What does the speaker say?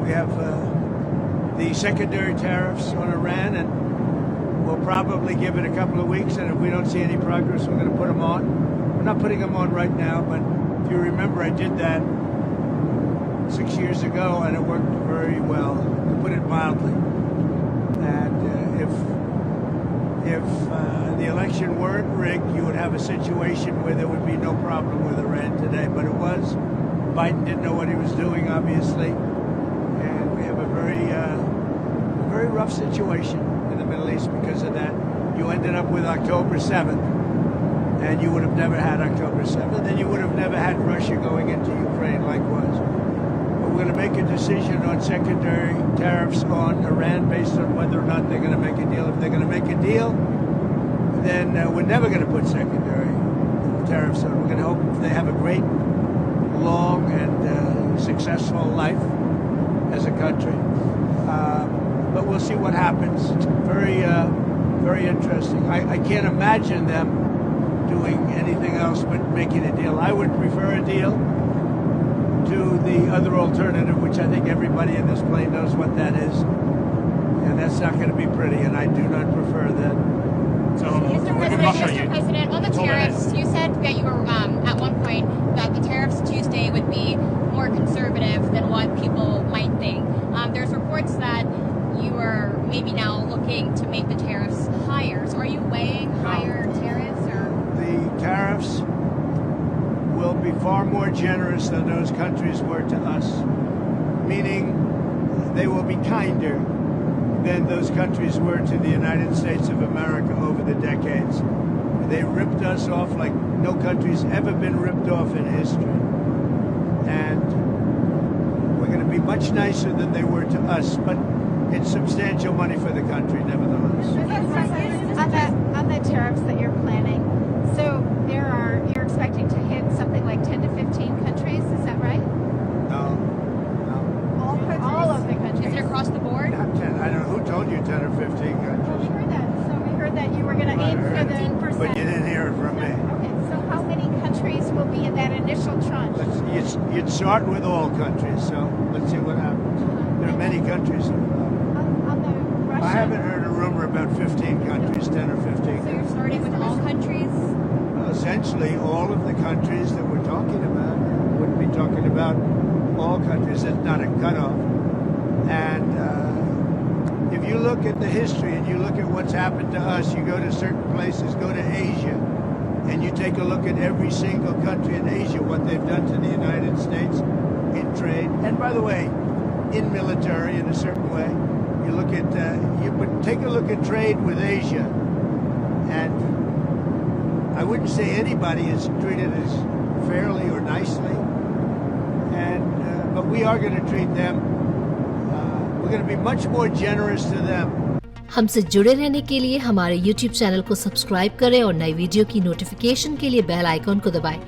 We have the secondary tariffs on Iran, and we'll probably give it a couple of weeks, and if we don't see any progress, we're going to put them on. We're not putting them on right now, but if you remember, I did that 6 years ago, and it worked very well, to put it mildly. And if the election weren't rigged, you would have a situation where there would be no problem with Iran today, but it was. Biden didn't know what he was doing, obviously, and we have a very rough situation in the Middle East because of that. You ended up with October 7th, and you would have never had October 7th, and you would have never had Russia going into Ukraine likewise. But we're going to make a decision on secondary tariffs on Iran based on whether or not they're going to make a deal. If they're going to make a deal, then we're never going to put secondary tariffs on. We're going to hope they have a great, long, and successful life as a country. But we'll see what happens. It's very interesting. I can't imagine them doing anything else but making a deal. I would prefer a deal to the other alternative, which I think everybody in this plane knows what that is. And that's not going to be pretty, and I do not prefer that. So, Mr. President, on the tariffs, you said that you were, at one point, that the tariffs Tuesday would be more conservative than what people might think. There's reports that you are maybe now looking to make the tariffs higher. So are you weighing higher tariffs? Or the tariffs will be far more generous than those countries were to us, meaning they will be kinder than those countries were to the United States of America over the decades. They ripped us off like no country's ever been ripped off in history. And we're going to be much nicer than they were to us, but it's substantial money for the country, nevertheless. On the tariffs that you're planning, so you're expecting to hit something like 10 to 15 countries, is that right? No. All of the countries. Is it across the board? Not 10. I don't know. Who told you 10 or 15 countries? Well, we heard that. So we heard that you were going to aim for the 10%. But you didn't hear it from me. Okay, so how many countries will be in that initial tranche? You'd start with all countries, so let's see what happens. There are many countries involved. On the Russia? I haven't heard a rumor about 15 countries, 10 or 15 So you're countries. starting with all countries? Well, essentially, all of the countries that we're talking about, wouldn't be talking about all countries. It's not a cutoff. And if you look at the history and you look at what's happened to us, you go to certain places, go to Asia, and you take a look at every single country in Asia, what they've done to the United States in trade, and by the way, in military in a certain way. You look at, take a look at trade with Asia, and I wouldn't say anybody is treated as fairly or nicely, and but we are going to treat them. We're going to be much more generous to them. हमसे जुड़े रहने के लिए हमारे YouTube channel को subscribe करें और नई वीडियो की नोटिफिकेशन के लिए बेल आइकॉन को दबाएं।